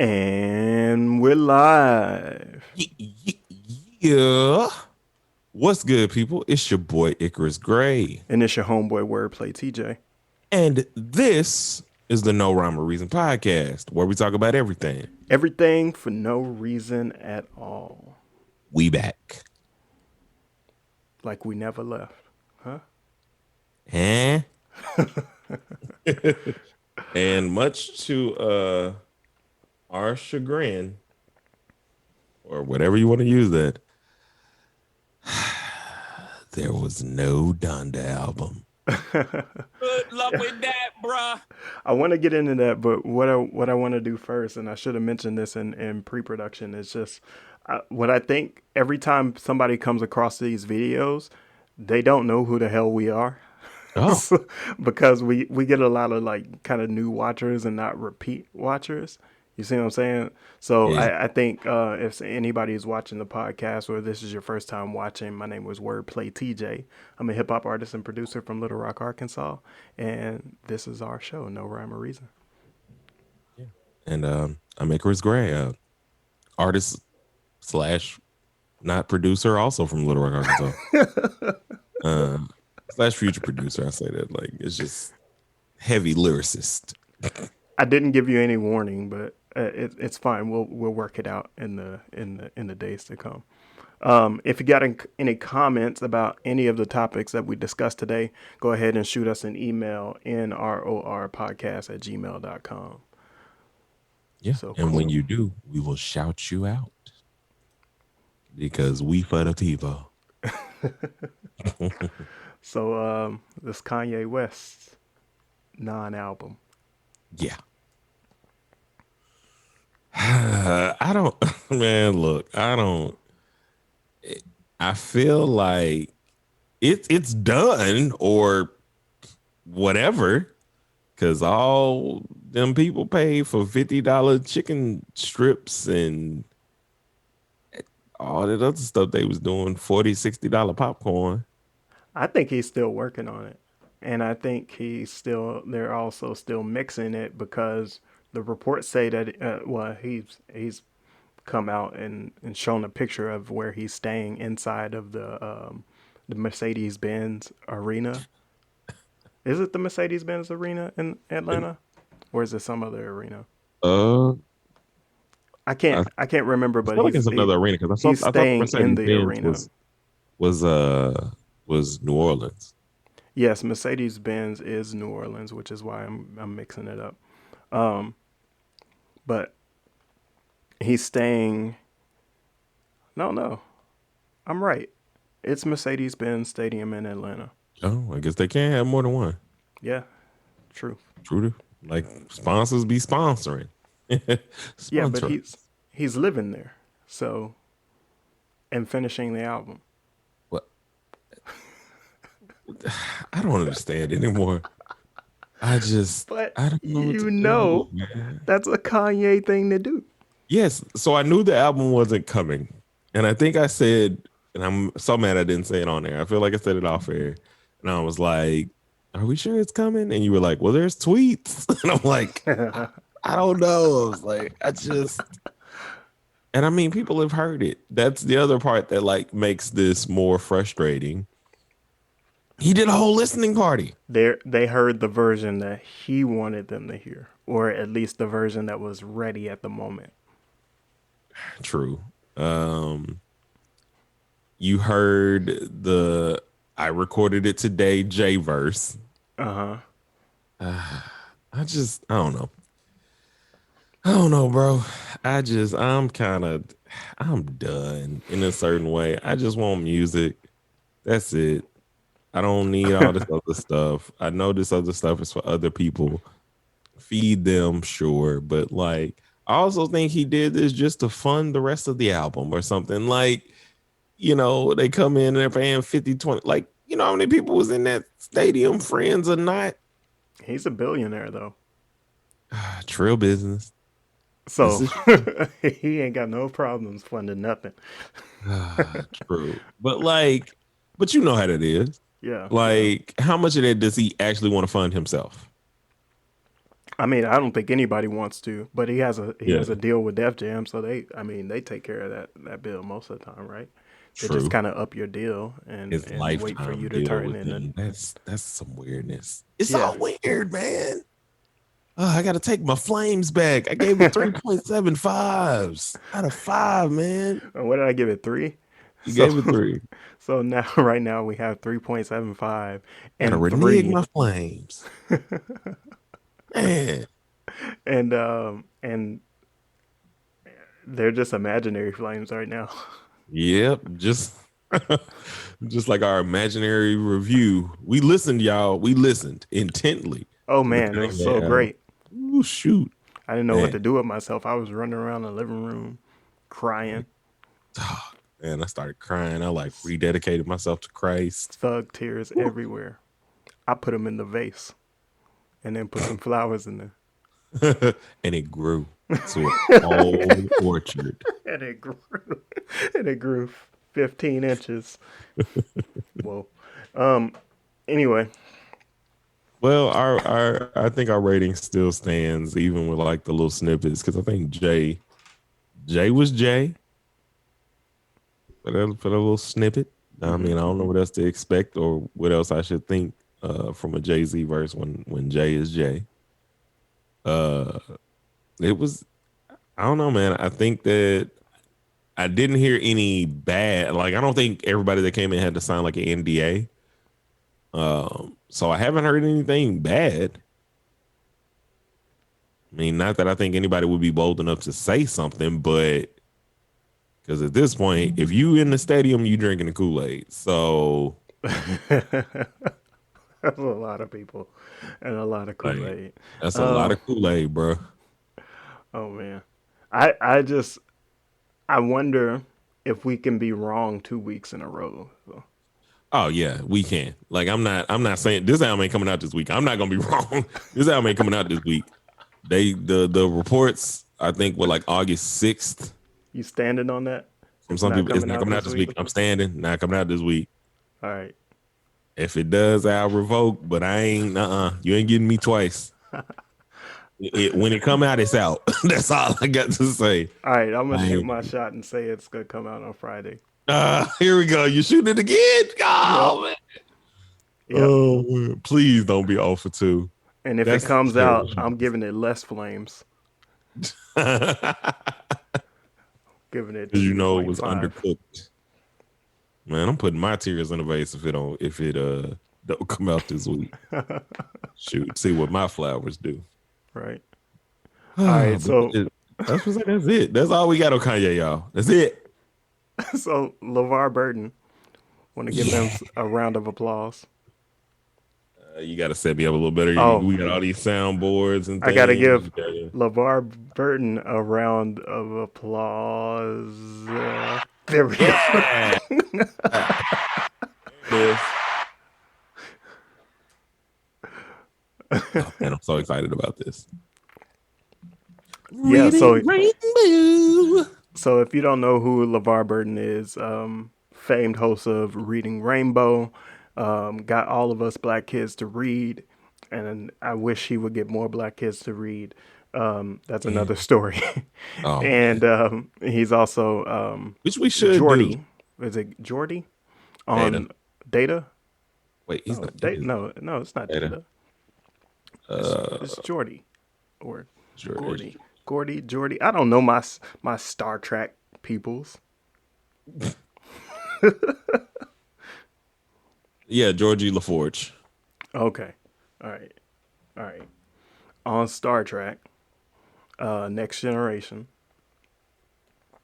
And we're live. Yeah. What's good, people? It's your boy Icarus Gray. And it's your homeboy Wordplay TJ. And this is the No Rhyme or Reason podcast, where we talk about everything. Everything for no reason at all. We back. Like we never left. Huh? Huh? And much to our chagrin, or whatever you want to use that, there was no Donda album. Good luck with that, bruh. I want to get into that, but what I want to do first, and I should have mentioned this in pre-production, is just what I think every time somebody comes across these videos, they don't know who the hell we are. Oh. Because we get a lot of like kind of new watchers and not repeat watchers. You see what I'm saying? So Yeah. I think if anybody is watching the podcast or this is your first time watching, my name was Wordplay TJ. I'm a hip hop artist and producer from Little Rock, Arkansas. And this is our show, No Rhyme or Reason. Yeah. And I'm Icarus Gray, artist / not producer, also from Little Rock, Arkansas. / future producer. I say that like it's just heavy lyricist. I didn't give you any warning, but it's fine. We'll work it out in the days to come. If you got any comments about any of the topics that we discussed today, go ahead and shoot us an email, nrorpodcast@gmail.com. Yeah. So and cool. when you do, we will shout you out because we for the people. So this Kanye West non-album. Yeah. I don't, man, look, I feel like it's done or whatever, because all them people pay for $50 chicken strips and all that other stuff they was doing, $40-$60 popcorn. I think he's still working on it. And I think they're also still mixing it because the reports say that, he's come out and shown a picture of where he's staying inside of the Mercedes-Benz arena. Is it the Mercedes-Benz arena in Atlanta? Or is it some other arena? I can't remember, but I feel like it's another arena because he's I thought staying in the Mercedes-Benz arena. was New Orleans. Yes, Mercedes-Benz is New Orleans, which is why I'm mixing it up. But he's staying. No, I'm right. It's Mercedes-Benz Stadium in Atlanta. Oh, I guess they can't have more than one. Yeah, true. True. Like sponsors be sponsoring. Yeah, but he's living there, so and finishing the album. What? I don't understand anymore. I don't know. That's a Kanye thing to do. Yes. So I knew the album wasn't coming. And I think I said, and I'm so mad I didn't say it on there. I feel like I said it off air. And I was like, are we sure it's coming? And you were like, well, there's tweets. And I'm like, I don't know. I was like, and I mean, people have heard it. That's the other part that like makes this more frustrating. He did a whole listening party. They heard the version that he wanted them to hear, or at least the version that was ready at the moment. True. You heard I recorded it today, J-verse. Uh-huh. I don't know. I don't know, bro. I'm done in a certain way. I just want music. That's it. I don't need all this other stuff. I know this other stuff is for other people. Feed them, sure. But like, I also think he did this just to fund the rest of the album or something. Like, they come in and they're paying 50, 20. Like, you know how many people was in that stadium, friends or not? He's a billionaire, though. Trill business. So he ain't got no problems funding nothing. True. But you know how that is. Yeah. Like, how much of that does he actually want to fund himself? I mean, I don't think anybody wants to, but he Yeah, has a deal with Def Jam, so they take care of that bill most of the time, right? They just true. kind of up your deal His and wait for lifetime you to deal turn with in the them. That's some weirdness. It's yeah. all weird, man. I got to take my flames back. I gave it 3.75s out of 5, man. What did I give it 3? You So gave it 3. so now right now we have 3.75 Got to and renege 3 my flames, man. and they're just imaginary flames right now. Yep, just just like our imaginary review. We listened, y'all. We listened intently Oh to the man, it was Kanye so album. great. Ooh, shoot, I didn't know what man. to do with myself. I was running around the living room crying, Man, I started crying. I like rededicated myself to Christ. thug tears everywhere. I put them in the vase and then put some flowers in there. And it grew to a whole orchard. And it grew, and it grew 15 inches. Whoa. Um. Anyway, Well, our I think our rating still stands even with like the little snippets because I think Jay was Jay for the little snippet. I mean, I don't know what else to expect or what else I should think from a Jay-Z verse when Jay is Jay. Uh, it was I don't know, man. I think that I didn't hear any bad. Like I don't think everybody that came in had to sign like an NDA. So I haven't heard anything bad. I mean, not that I think anybody would be bold enough to say something, but because at this point, if you in the stadium, you drinking the Kool-Aid. So that's a lot of people and a lot of Kool like Aid. that's a lot Um. of Kool-Aid, bro. Oh man, I just I wonder if we can be wrong 2 weeks in a row. So. Oh yeah, we can. Like I'm not saying this album ain't coming out this week. I'm not gonna be wrong. This album ain't coming out this week. The reports I think were like August 6th. You standing on that? From It's some not people, it's coming not out coming out this this week. week. I'm standing, not coming out this week. All right. If it does, I'll revoke, but I ain't you ain't getting me twice. When it come out, it's out. That's all I got to say. All right. I'm gonna I shoot ain't, my shot and say it's gonna come out on Friday. here we go. You shooting it again? Yep. Oh man. Yep. Oh man. Please don't be 0 for 2. And if it That's comes terrible. out, I'm giving it less flames. Giving it Because you know it was 2.5. undercooked. Man, I'm putting my tears in the vase if it don't come out this week. Shoot, see what my flowers do. Right. All right. So That's it. That's all we got on Kanye, y'all. That's it. so Lavar Burton. Want to give him Yeah. a round of applause. You got to set me up a little better. Oh, We got all these soundboards and I gotta things. give LeVar Burton a round of applause. There we go. Yeah. There it is. Oh, man, I'm so excited about this. Yeah, Reading Rainbow. so if you don't know who LeVar Burton is, famed host of Reading Rainbow, got all of us black kids to read, and I wish he would get more black kids to read. That's Yeah. another story. Oh, And he's also which we should Jordy. do. Is it Jordy Data. on Data? Wait, he's No, not. no, it's not Data. Data. Uh, It's Jordy or Jordy. Jordy. I don't know my Star Trek peoples. Yeah, Georgie LaForge. Okay, all right, all right. On Star Trek, Next Generation.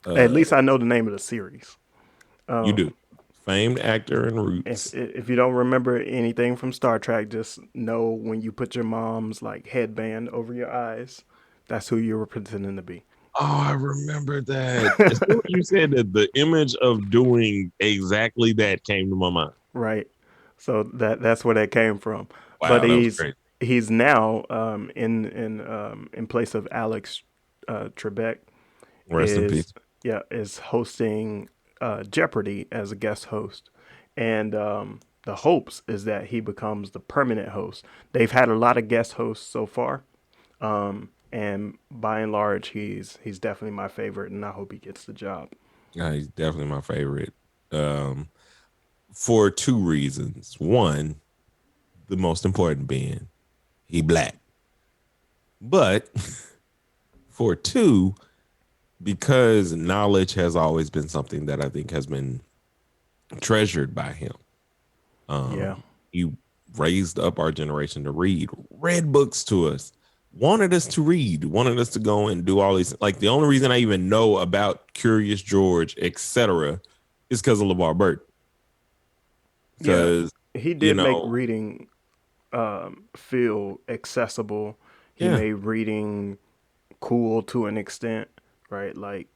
At least I know the name of the series. You do. Famed actor and Roots. If you don't remember anything from Star Trek, just know when you put your mom's like headband over your eyes, that's who you were pretending to be. Oh, I remember that. As soon as you said that, the image of doing exactly that came to my mind. Right. So that's where that came from. But Wow, that was great. he's now in place of Alex Trebek Rest in is peace. is hosting Jeopardy as a guest host, and the hopes is that he becomes the permanent host. They've had a lot of guest hosts so far, And by and large, he's definitely my favorite, and I hope he gets the job. Yeah, he's definitely my favorite. Um, for two reasons. One, the most important being he black. But for two, because knowledge has always been something that I think has been treasured by him. Yeah, He raised up our generation to read, read books to us, wanted us to read, wanted us to go and do all these. Like the only reason I even know about Curious George, etc., is because of LeVar Burton. yeah. Because He you did make know, reading feel accessible. He yeah, made reading cool to an extent, right? Like,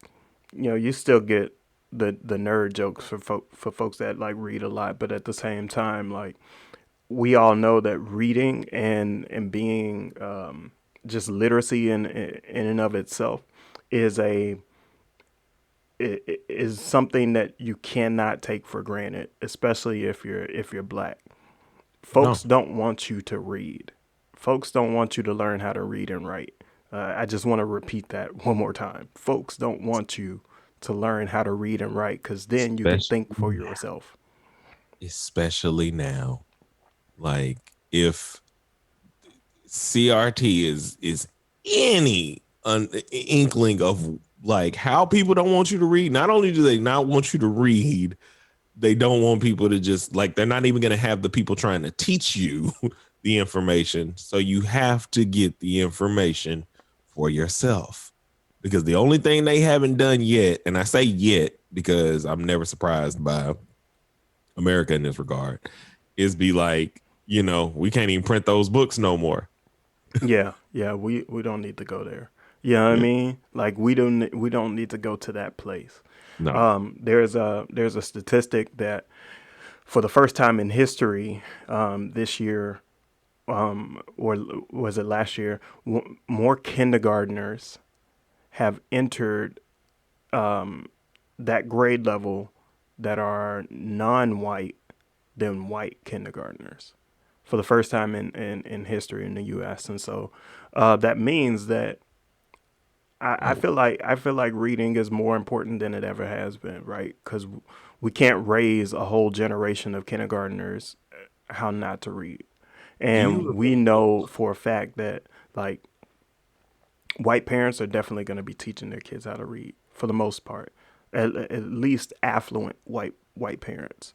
you still get the nerd jokes for folks that like read a lot, but at the same time, like we all know that reading and being just literacy in and of itself is a is something that you cannot take for granted, especially if you're black. no, Folks don't want you to read. Folks don't want you to learn how to read and write. I just want to repeat that one more time. Folks don't want you to learn how to read and write because then you can think for especially yourself. especially now. Like if CRT is any inkling of like how people don't want you to read. Not only do they not want you to read, they don't want people to just like they're not even going to have the people trying to teach you the information. So you have to get the information for yourself. Because the only thing they haven't done yet, and I say yet because I'm never surprised by America in this regard, is be like, we can't even print those books no more. Yeah, yeah, we don't need to go there. You know what I Yeah. mean? Like we don't need to go to that place. No. There's a statistic that for the first time in history, this year, or was it last year, more kindergartners have entered that grade level that are non-white than white kindergartners for the first time in history in the U.S. And so that means that I Oh, feel like reading is more important than it ever has been, right? Because we can't raise a whole generation of kindergartners how not to read, do you and we remember? know for a fact that like white parents are definitely going to be teaching their kids how to read for the most part, at least affluent white parents.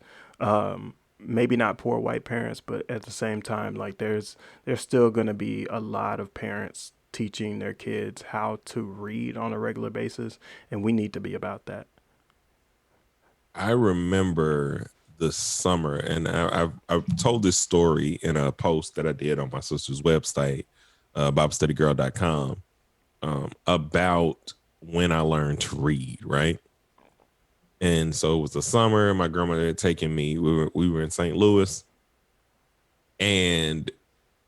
Maybe not poor white parents, but at the same time, like there's still going to be a lot of parents teaching their kids how to read on a regular basis, and we need to be about that. I remember the summer, and I've told this story in a post that I did on my sister's website, BibleStudyGirl.com, about when I learned to read, right? And so it was the summer. My grandmother had taken me. We were in St. Louis, and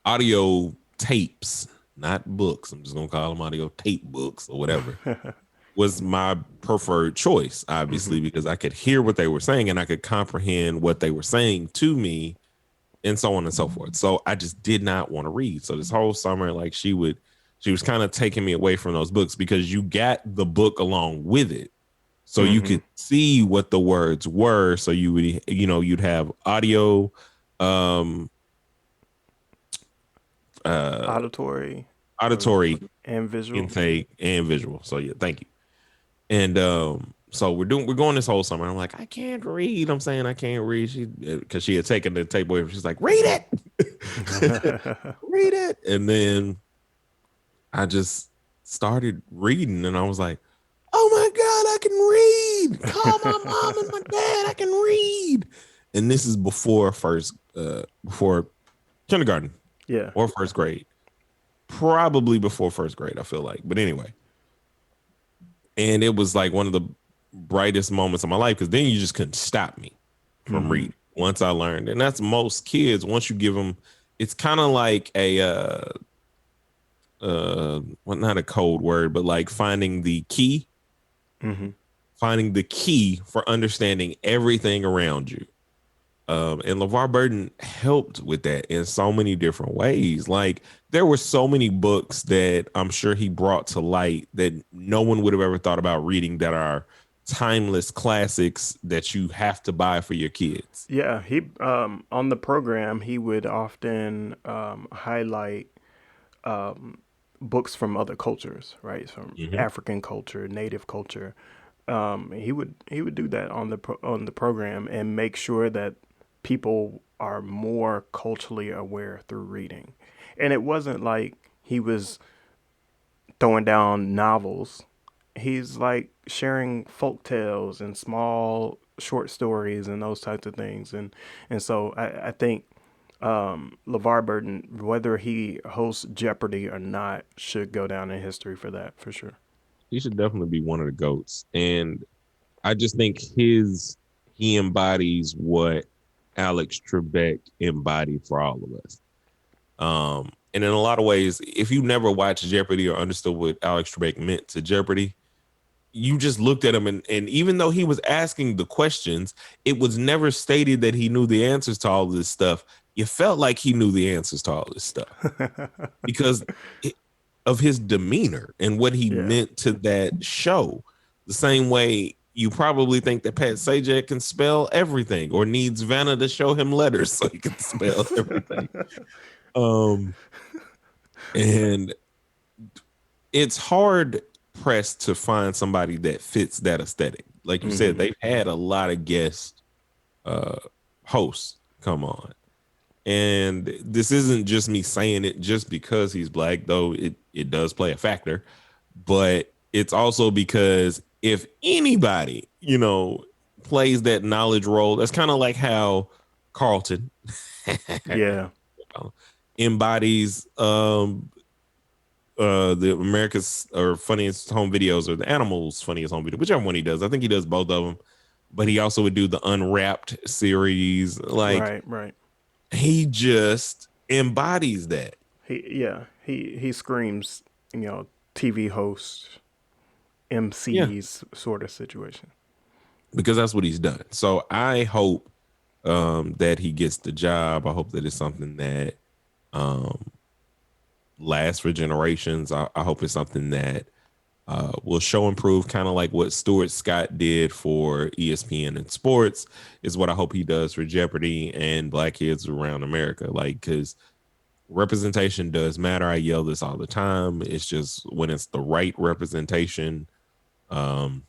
audio tapes, not books. I'm just gonna call them audio tape books or whatever. Was my preferred choice, obviously, Hmm. because I could hear what they were saying and I could comprehend what they were saying to me, and so on and so forth. So I just did not want to read. So this whole summer, like she was kind of taking me away from those books because you got the book along with it. So you Hmm. could see what the words were. So you would, you'd have audio, um, uh, Auditory or auditory and visual. intake and visual. So yeah, thank you. And so we're going this whole summer. I'm like, I can't read. I'm saying I can't read. She because she had taken the tape away. She's like, read it, read it. And then I just started reading, and I was like, oh my god, I can read. Call my mom and my dad. I can read. And this is before kindergarten Yeah. or first grade, probably before first grade. I feel like, but anyway. And it was like one of the brightest moments of my life because then you just couldn't stop me from Hmm. reading once I learned. And that's most kids. Once you give them, it's kind of like a, well, not a code word, but like Hmm. finding the key for understanding everything around you. And LeVar Burton helped with that in so many different ways. Like there were so many books that I'm sure he brought to light that no one would have ever thought about reading that are timeless classics that you have to buy for your kids. Yeah, he on the program he would often highlight books from other cultures, right? From Hmm. African culture, Native culture. He would do that on on the program and make sure that people are more culturally aware through reading. And it wasn't like he was throwing down novels. He's like sharing folk tales and small short stories and those types of things. And so I think LeVar Burton, whether he hosts Jeopardy or not, should go down in history for that for sure. He should definitely be one of the goats. And I just think he embodies what Alex Trebek embodied for all of us. And in a lot of ways, if you never watched Jeopardy or understood what Alex Trebek meant to Jeopardy, you just looked at him and even though he was asking the questions, it was never stated that he knew the answers to all of this stuff. You felt like he knew the answers to all this stuff because of his demeanor and what he Yeah. meant to that show. The same way you probably think that Pat Sajak can spell everything or needs Vanna to show him letters so he can spell everything. Um, and it's hard pressed to find somebody that fits that aesthetic. Like you said, Hmm. they've had a lot of guest uh, hosts come on. And this isn't just me saying it just because he's black, though it does play a factor. But it's also because if anybody, plays that knowledge role, that's kind of like how Carlton Yeah. embodies the America's or funniest home videos or the animals funniest home video, whichever one he does. I think he does both of them, but he also would do the Unwrapped series. Like Right. Right. he just embodies that. He screams, TV host, Yeah, MCs sort of situation. because that's what he's done. So I hope that he gets the job. I hope that it's something that um, lasts for generations. I hope it's something that will show and prove, kind of like what Stuart Scott did for ESPN and sports, is what I hope he does for Jeopardy and black kids around America. Like, because representation does matter. I yell this all the time. It's just when it's the right representation. Um,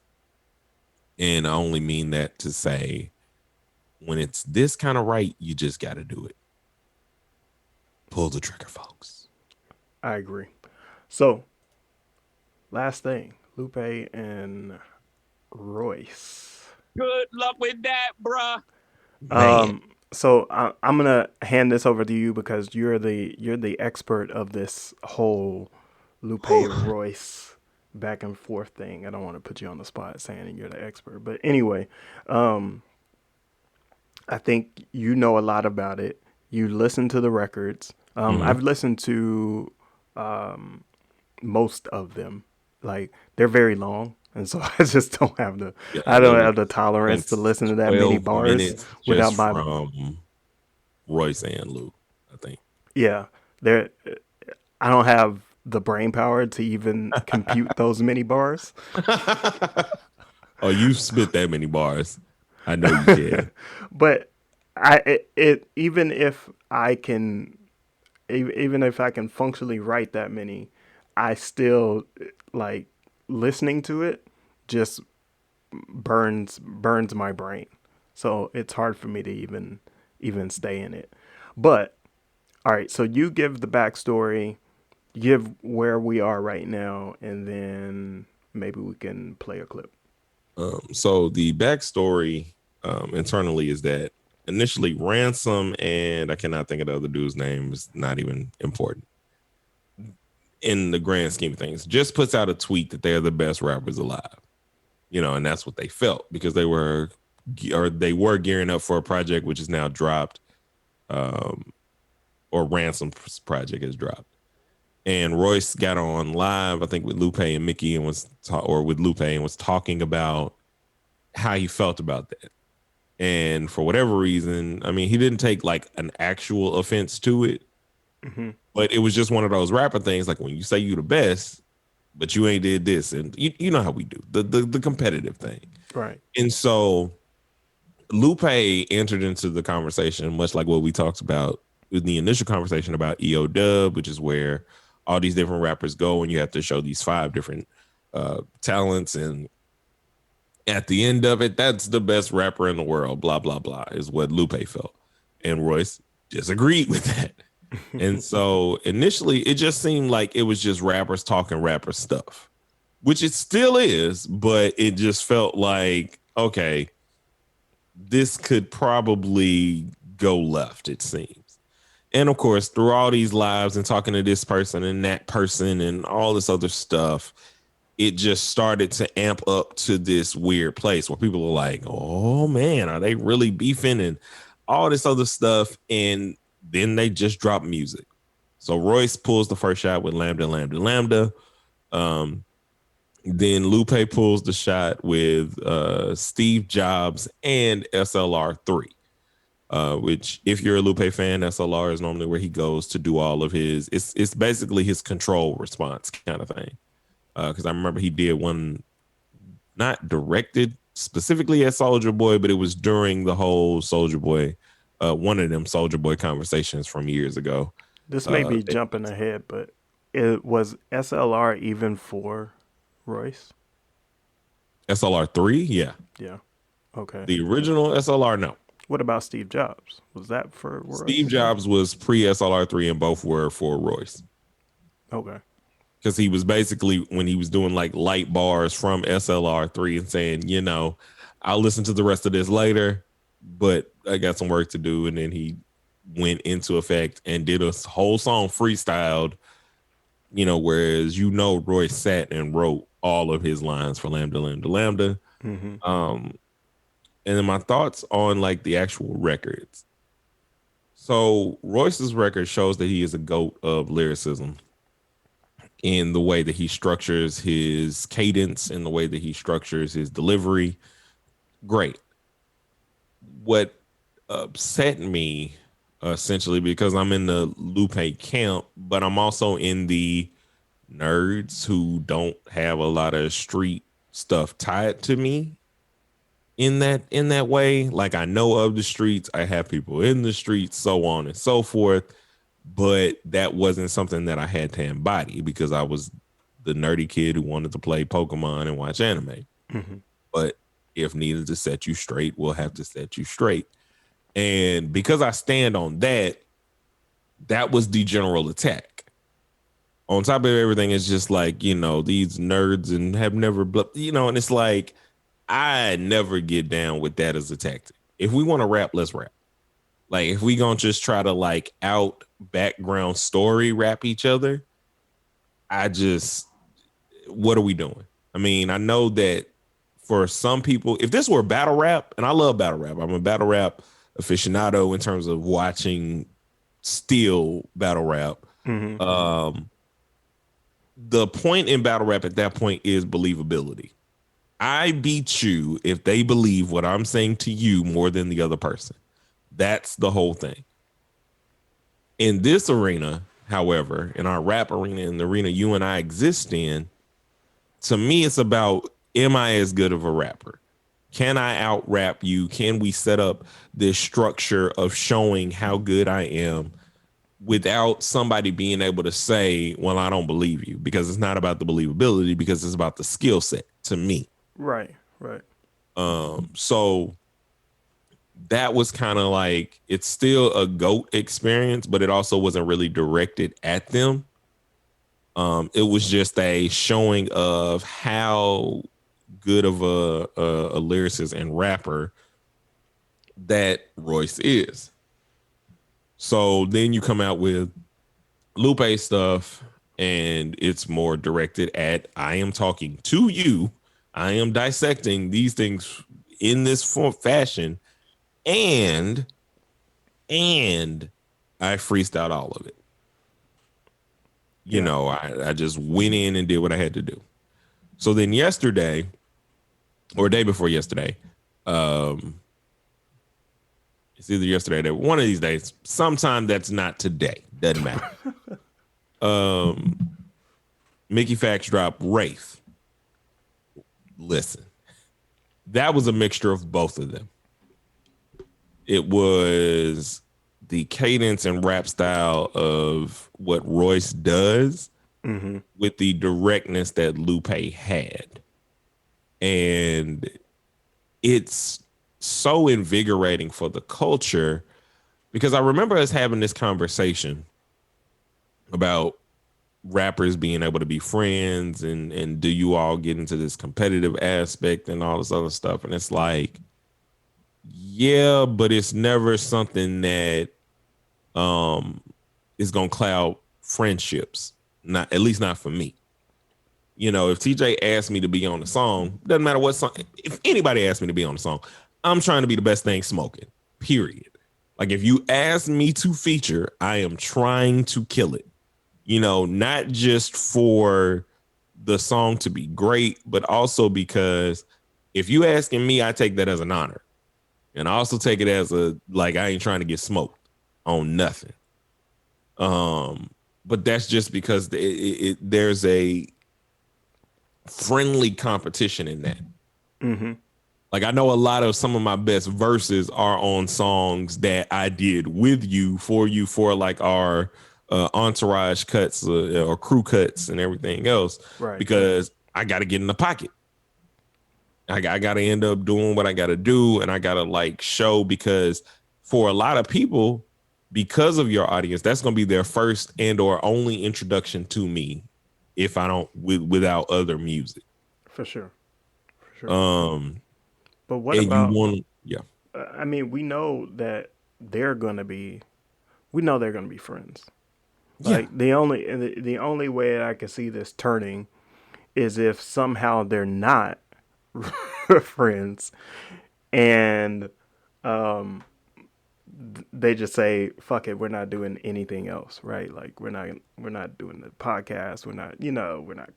and I only mean that to say when it's this kind of right, you just got to do it. Pull the trigger, folks. I agree. So, last thing, Lupe and Royce. Good luck with that, bruh. Man. So I'm gonna hand this over to you because you're the expert of this whole Lupe Royce back and forth thing. I don't want to put you on the spot saying you're the expert, but anyway, um, I think you know a lot about it. You listen to the records. Mhm. I've listened to most of them. Like they're very long, and so I just don't have the Yeah, I don't have the tolerance to that's listen to that many 12 bars minutes without just my from Royce and Lou, I think. yeah. There, I don't have the brain power to even compute those many bars. Oh, you spit that many bars. I know you can. But even if I can even if I can functionally write that many, I still like listening to it just burns my brain. So it's hard for me to even stay in it. But all right, so you give the backstory, give where we are right now, and then maybe we can play a clip. So the backstory internally is that initially Ransom and I cannot think of the other dude's name, is not even important in the grand scheme of things. Just puts out a tweet that they're the best rappers alive, and that's what they felt because they were gearing up for a project which is now dropped, um, or Ransom's project has dropped. And Royce got on live, I think, with Lupe and Mickey, and with Lupe and was talking about how he felt about that. And for whatever reason, I mean, he didn't take like an actual offense to it, Hmm. But it was just one of those rapper things, like when you say you the best, but you ain't did this, and you know how we do the competitive thing. Right. And so Lupe entered into the conversation, much like what we talked about in the initial conversation about EO Dub, which is where all these different rappers go and you have to show these 5 different talents. And at the end of it, that's the best rapper in the world, blah, blah, blah, is what Lupe felt. And Royce disagreed with that. And so initially, it just seemed like it was just rappers talking rapper stuff, which it still is, but it just felt like, okay, this could probably go left, it seems. And of course, through all these lives and talking to this person and that person and all this other stuff, it just started to amp up to this weird place where people are like, oh man, are they really beefing and all this other stuff? And then they just drop music. So Royce pulls the first shot with Lambda, Lambda, Lambda. Then Lupe pulls the shot with Steve Jobs and SLR3, which if you're a Lupe fan, SLR is normally where he goes to do all of his, it's basically his control response kind of thing. Because I remember he did one not directed specifically at Soulja Boy, but it was during the whole Soulja Boy, one of them Soulja Boy conversations from years ago. This may be jumping ahead, but it was SLR even for Royce? SLR3, yeah. Yeah. Okay. The original SLR, no. What about Steve Jobs? Was that for Royce? Steve Jobs was pre SLR3 and both were for Royce. Okay. Because he was basically, when he was doing like light bars from SLR3 and saying, you know, I'll listen to the rest of this later, but I got some work to do. And then he went into effect and did a whole song freestyled, you know, whereas, you know, Royce sat and wrote all of his lines for Lambda, Lambda, Lambda. Mm-hmm. And then my thoughts on like the actual records. So Royce's record shows that he is a GOAT of lyricism in the way that he structures his cadence, in the way that he structures his delivery. Great. What upset me, essentially, because I'm in the Lupe camp, but I'm also in the nerds who don't have a lot of street stuff tied to me in that way. Like, I know of the streets, I have people in the streets, so on and so forth, but that wasn't something that I had to embody because I was the nerdy kid who wanted to play Pokemon and watch anime. Mm-hmm. But if needed to set you straight, we'll have to set you straight. And because I stand on that, that was the general attack. On top of everything, it's just like, you know, these nerds and have never, you know, and it's like, I never get down with that as a tactic. If we want to rap, let's rap. Like, if we gonna just try to like out background story rap each other, what are we doing? I mean, I know that for some people, if this were battle rap, and I love battle rap, I'm a battle rap aficionado in terms of watching still battle rap. Mm-hmm. The point in battle rap at that point is believability. I beat you if they believe what I'm saying to you more than the other person. That's the whole thing. In this arena, however, in our rap arena, in the arena you and I exist in, to me, it's about, am I as good of a rapper? Can I out rap you? Can we set up this structure of showing how good I am without somebody being able to say, well, I don't believe you? Because it's not about the believability, because it's about the skill set to me. Right. So that was kind of like, it's still a GOAT experience, but it also wasn't really directed at them. It was just a showing of how good of a lyricist and rapper that Royce is. So then you come out with Lupe stuff, and it's more directed at, I am talking to you. I am dissecting these things in this fashion, and I freestyled all of it. You know, I just went in and did what I had to do. So then yesterday, or day before yesterday, It's either yesterday or one of these days. Sometime that's not today. Doesn't matter. Mickey Fax dropped Wraith. Listen, that was a mixture of both of them. It was the cadence and rap style of what Royce does with the directness that Lupe had. And it's so invigorating for the culture because I remember us having this conversation about rappers being able to be friends and do you all get into this competitive aspect and all this other stuff. And it's like, yeah, but it's never something that is going to cloud friendships. Not, at least not for me. You know, if TJ asked me to be on the song, doesn't matter what song, if anybody asked me to be on the song, I'm trying to be the best thing smoking, period. Like if you ask me to feature, I am trying to kill it. You know, not just for the song to be great, but also because if you asking me, I take that as an honor. And I also take it as a, like, I ain't trying to get smoked on nothing. But that's just because there's a friendly competition in that. Mm-hmm. Like I know a lot of some of my best verses are on songs that I did with you for like our entourage cuts or crew cuts and everything else, right? Because I got to get in the pocket. I got to end up doing what I got to do, and I got to like show because for a lot of people, because of your audience, that's going to be their first and or only introduction to me. If I don't without other music, for sure. But what about? I mean, we know that they're gonna be. We know they're gonna be friends. Like the only way I can see this turning is if somehow they're not friends, and they just say, fuck it, we're not doing anything else, right? Like we're not doing the podcast, we're not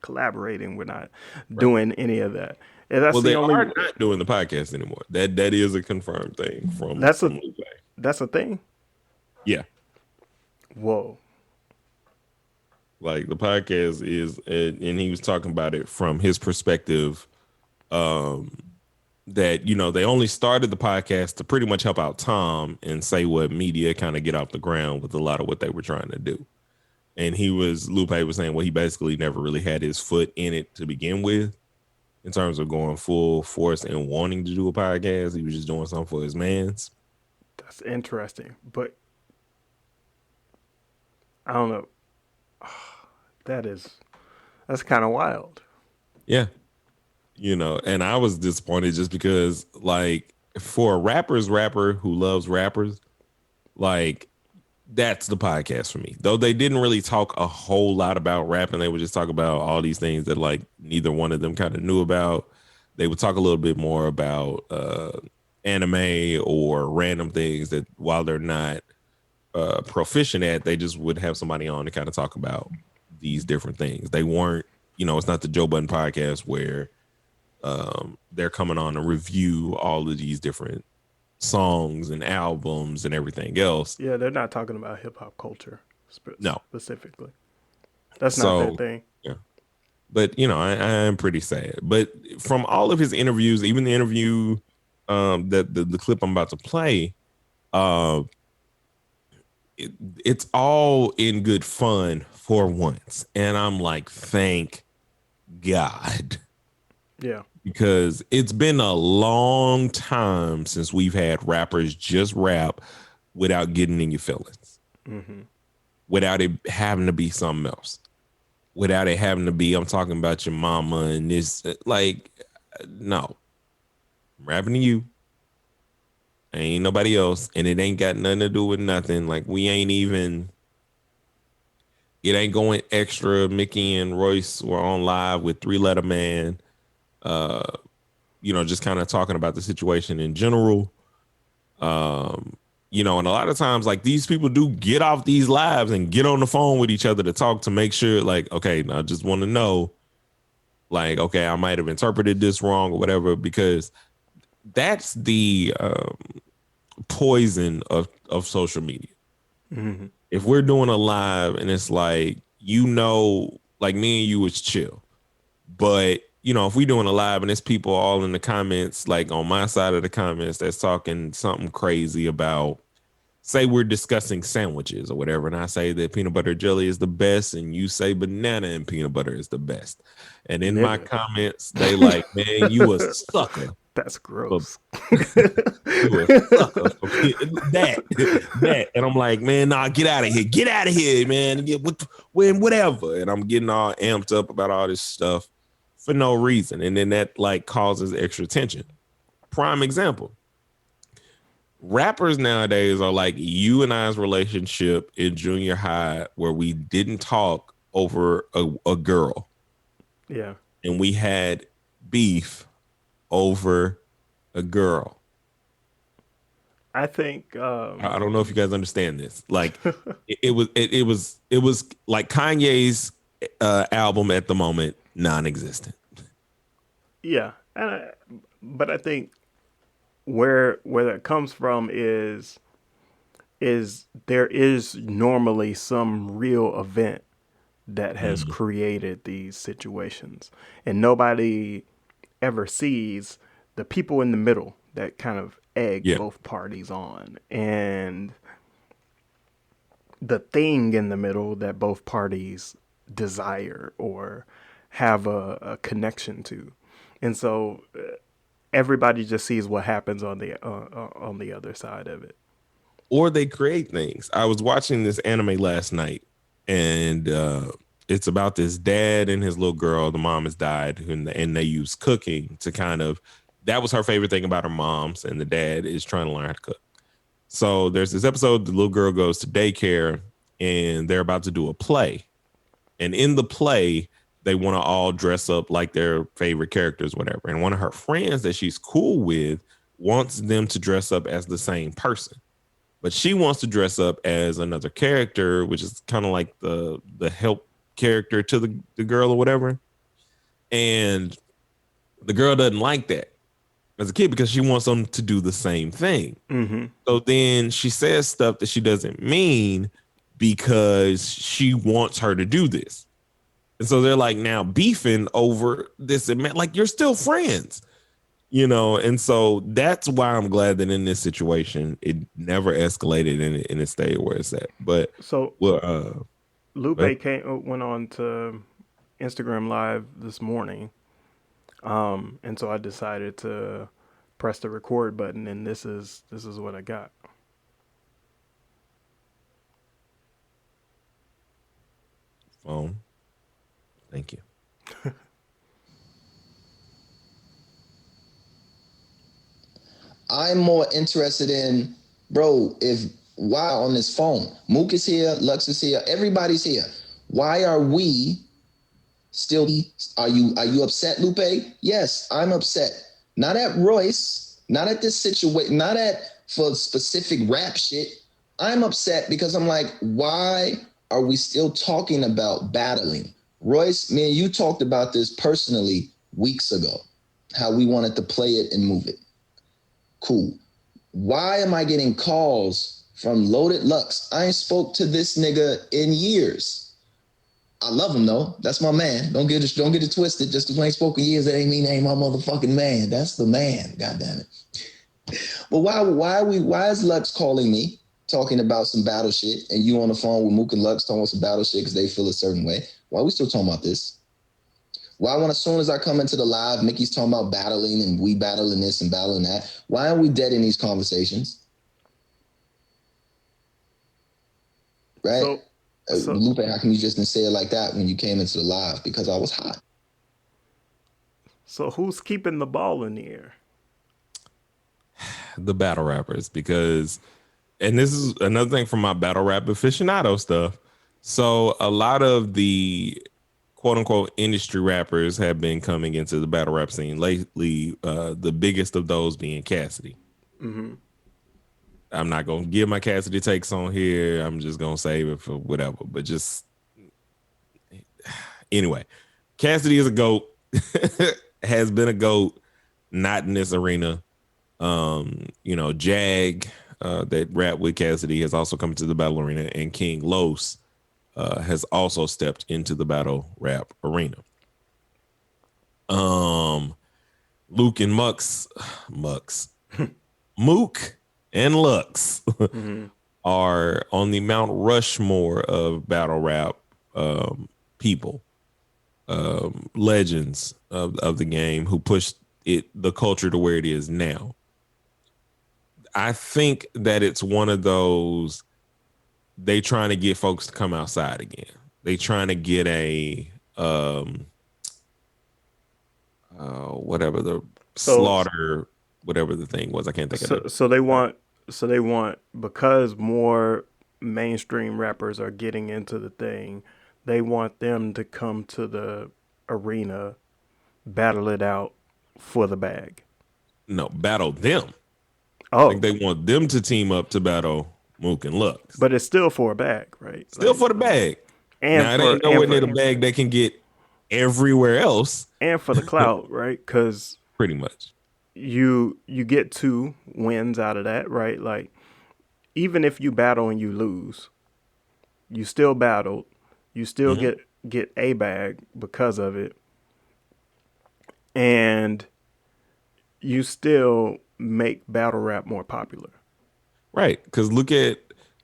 collaborating, we're not doing any of that. And that's they are not doing the podcast anymore. That is a confirmed thing from Lupe. That's a thing? Yeah. Whoa. Like the podcast is, and he was talking about it from his perspective, that, you know, they only started the podcast to pretty much help out Tom and say what media kind of get off the ground with a lot of what they were trying to do. And Lupe was saying, well, he basically never really had his foot in it to begin with in terms of going full force and wanting to do a podcast. He was just doing something for his mans. That's interesting. But I don't know. That's kind of wild. Yeah. You know, and I was disappointed just because, like, for a rapper who loves rappers, like, that's the podcast for me. Though they didn't really talk a whole lot about rap, and they would just talk about all these things that, like, neither one of them kind of knew about. They would talk a little bit more about anime or random things that, while they're not proficient at, they just would have somebody on to kind of talk about these different things. They weren't, you know, it's not the Joe Budden podcast where they're coming on to review all of these different songs and albums and everything else. Yeah, they're not talking about hip hop culture specifically. That's not their thing. Yeah, but you know, I am pretty sad. But from all of his interviews, even the interview that the clip I'm about to play, it's all in good fun for once, and I'm like, thank God. Yeah. Because it's been a long time since we've had rappers just rap without getting in your feelings, without it having to be something else, without it having to be, I'm talking about your mama and this, like, no, I'm rapping to you. Ain't nobody else. And it ain't got nothing to do with nothing. Like we ain't even, it ain't going extra. Mickey and Royce were on live with 3 Letter Man. You know, just kind of talking about the situation in general. You know, and a lot of times, like these people do get off these lives and get on the phone with each other to talk to make sure, like, okay, I just want to know, like, okay, I might have interpreted this wrong or whatever, because that's the poison of social media. Mm-hmm. If we're doing a live and it's like, like me and you was chill, but if we doing a live and it's people all in the comments, like on my side of the comments, that's talking something crazy about, say we're discussing sandwiches or whatever, and I say that peanut butter jelly is the best, and you say banana and peanut butter is the best, and in my Nigga. comments they like, man, you a sucker. That's For, gross. you a sucker for that. And I'm like, man, nah, get out of here, man. Whatever. And I'm getting all amped up about all this stuff for no reason. And then that like causes extra tension. Prime example. Rappers nowadays are like you and I's relationship in junior high where we didn't talk over a girl. Yeah. And we had beef over a girl. I think I don't know if you guys understand this. Like it was like Kanye's album at the moment, non-existent. yeah. But I think where that comes from is there is normally some real event that has created these situations, and nobody ever sees the people in the middle that kind of egg Yeah. both parties on, and the thing in the middle that both parties desire or have a connection to. And so everybody just sees what happens on the other side of it. Or they create things. I was watching this anime last night, and it's about this dad and his little girl. The mom has died, and they use cooking to kind of, that was her favorite thing about her moms, and the dad is trying to learn how to cook. So there's this episode, the little girl goes to daycare, and they're about to do a play. And in the play, they want to all dress up like their favorite characters, whatever. And one of her friends that she's cool with wants them to dress up as the same person. But she wants to dress up as another character, which is kind of like the help character to the girl or whatever. And the girl doesn't like that as a kid because she wants them to do the same thing. Mm-hmm. So then she says stuff that she doesn't mean because she wants her to do this. And so they're like now beefing over this. Like, you're still friends. And so that's why I'm glad that in this situation, it never escalated and it stayed where it's at. But So well, Lupe went on to Instagram Live this morning, and so I decided to press the record button, and this is what I got. phone. Thank you. I'm more interested in, bro, why on this phone? Mook is here, Lux is here, everybody's here. Why are we still, are you upset, Lupe? Yes, I'm upset. Not at Royce, not at this situation, not at for specific rap shit. I'm upset because I'm like, why are we still talking about battling? Royce, me and you talked about this personally weeks ago, how we wanted to play it and move it. Cool. Why am I getting calls from Loaded Lux? I ain't spoke to this nigga in years. I love him though. That's my man. Don't get it twisted. Just because we ain't spoken years, that ain't mean ain't my motherfucking man. That's the man. God damn it. But why is Lux calling me talking about some battle shit and you on the phone with Mook and Lux talking about some battle shit because they feel a certain way? Why are we still talking about this? Why when as soon as I come into the live, Mickey's talking about battling and we battling this and battling that? Why are we dead in these conversations? Right? So Lupe, how come you just didn't say it like that when you came into the live? Because I was hot. So who's keeping the ball in the air? The battle rappers, because, and this is another thing from my battle rap aficionado stuff. So a lot of the quote unquote industry rappers have been coming into the battle rap scene lately. The biggest of those being Cassidy. Mm-hmm. I'm not going to give my Cassidy takes on here. I'm just going to save it for whatever, but just anyway, Cassidy is a GOAT, has been a GOAT, not in this arena. Jag, that rap with Cassidy has also come to the battle arena, and King Los has also stepped into the battle rap arena. Luke and Mook and Lux are on the Mount Rushmore of battle rap people, legends of the game who pushed the culture to where it is now. I think that it's one of those, they trying to get folks to come outside again. They trying to get a whatever the slaughter, whatever the thing was. I can't think of it. So they want, because more mainstream rappers are getting into the thing, they want them to come to the arena, battle it out for the bag. No, battle them. Oh, like they want them to team up to battle Mook and Lux. But it's still for a bag, right? Still for the bag. And now, it ain't nowhere near the bag they can get everywhere else. And for the clout, right? Because pretty much you get 2 wins out of that, right? Like, even if you battle and you lose, you still battled, you still get a bag because of it, and you still make battle rap more popular. Right, because look at,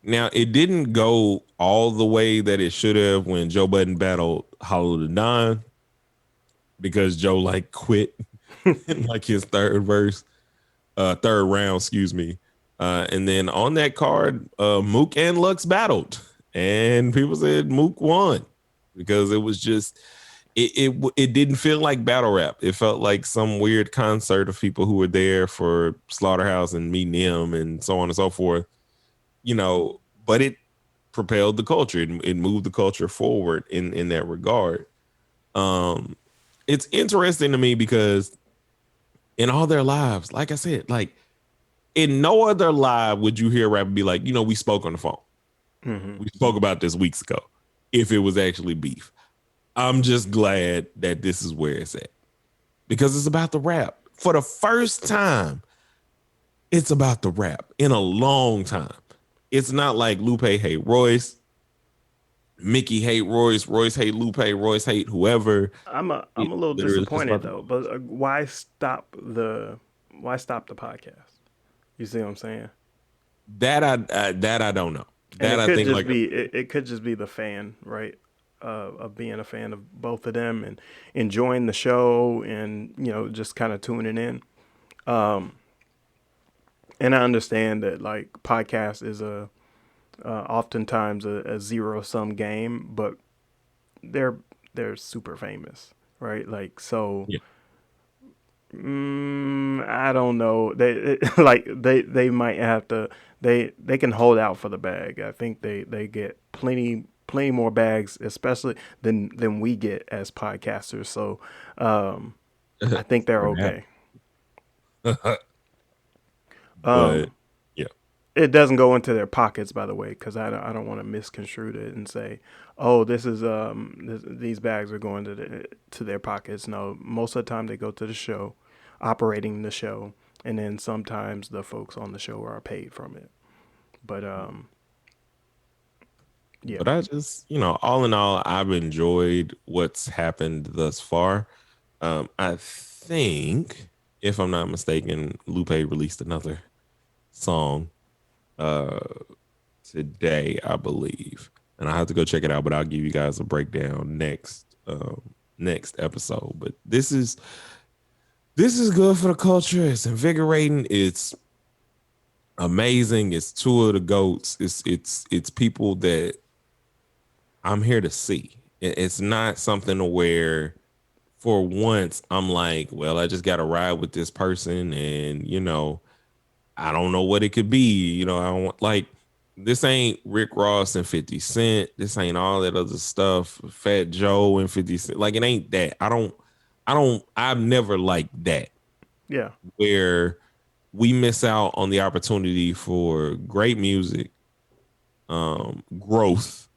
now it didn't go all the way that it should have when Joe Budden battled Hollow the Don, because Joe like quit in like his third round, excuse me. And then on that card, Mook and Lux battled, and people said Mook won because it was just, it didn't feel like battle rap. It felt like some weird concert of people who were there for Slaughterhouse and meeting him and so on and so forth, you know, but it propelled the culture. It moved the culture forward in that regard. It's interesting to me because in all their lives, like I said, like in no other live would you hear a rapper be like, you know, we spoke on the phone. We spoke about this weeks ago, if it was actually beef. I'm just glad that this is where it's at, because it's about the rap. For the first time, it's about the rap in a long time. It's not like Lupe hate Royce, Mickey hate Royce, Royce hate Lupe, Royce hate whoever. I'm a little disappointed though. But why stop the podcast? You see what I'm saying? That I don't know. That I think like it could just be the fan, right? Of being a fan of both of them and enjoying the show, and you know, just kind of tuning in. And I understand that like podcast is oftentimes a zero-sum game, but they're super famous, right? Like, so yeah. I don't know. They might have to. They can hold out for the bag. I think they get plenty more bags, especially than we get as podcasters. So I think they're okay. But yeah, it doesn't go into their pockets, by the way, because I don't want to misconstrue it and say, oh, this is these bags are going to their pockets. No, most of the time they go to the show, operating the show, and then sometimes the folks on the show are paid from it. But yeah. But I just, you know, all in all, I've enjoyed what's happened thus far. I think, if I'm not mistaken, Lupe released another song today, I believe, and I have to go check it out. But I'll give you guys a breakdown next episode. But this is good for the culture. It's invigorating. It's amazing. It's 2 of the GOATs. It's people that I'm here to see. It's not something where for once I'm like, well, I just got to ride with this person, and you know, I don't know what it could be. You know, I don't want, like, this ain't Rick Ross and 50 Cent. This ain't all that other stuff. Fat Joe and 50 Cent. Like, it ain't that. I've never liked that. Yeah. Where we miss out on the opportunity for great music, growth,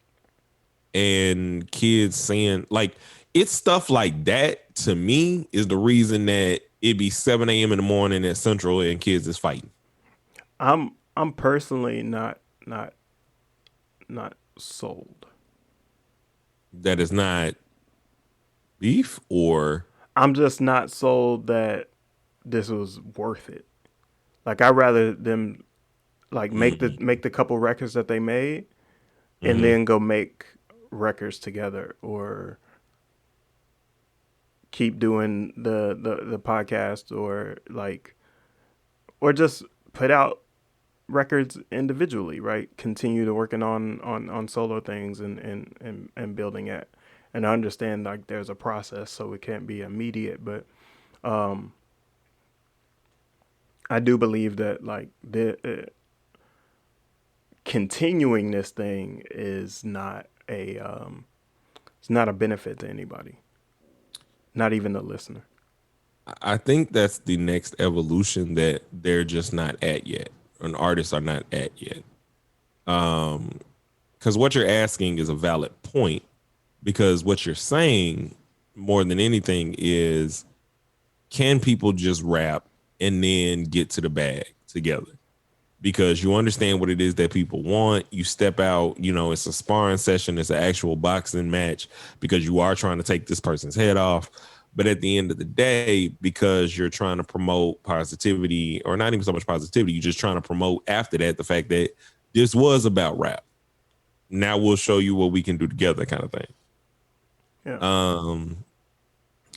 and kids saying, like, it's stuff like that to me is the reason that it be 7 a.m. in the morning at Central and kids is fighting. I'm I'm personally not not sold. That is not beef, or I'm just not sold that this was worth it. Like I'd rather them like make the couple records that they made and mm-hmm. then go make records together or keep doing the podcast or just put out records individually, right? Continue to working on solo things and building it. And I understand like there's a process, so it can't be immediate, but I do believe that like the continuing this thing is not a it's not a benefit to anybody, not even the listener. I think that's the next evolution that they're just not at yet, and artists are not at yet. Because what you're asking is a valid point. Because what you're saying more than anything is, can people just rap and then get to the bag together? Because you understand what it is that people want. You step out, it's a sparring session, it's an actual boxing match because you are trying to take this person's head off. But at the end of the day, because you're trying to promote positivity, or not even so much positivity, you're just trying to promote after that the fact that this was about rap. Now we'll show you what we can do together, kind of thing. Yeah.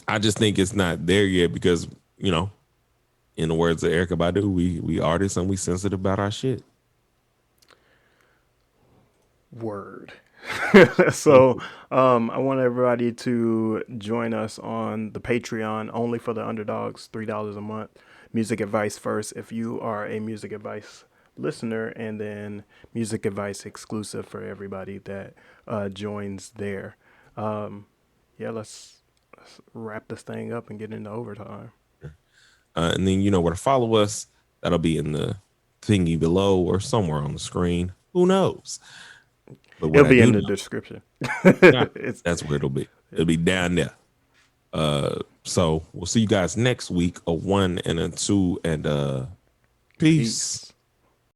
I just think it's not there yet because, in the words of Erykah Badu, we artists and we sensitive about our shit. Word. So I want everybody to join us on the Patreon only for the underdogs, $3 a month. Music advice first if you are a music advice listener, and then music advice exclusive for everybody that joins there. Yeah, let's wrap this thing up and get into overtime. And then you know where to follow us. That'll be in the thingy below or somewhere on the screen. Who knows? But It'll be in the description. That's where it'll be. It'll be down there. So we'll see you guys next week. A 1 and a 2 and peace.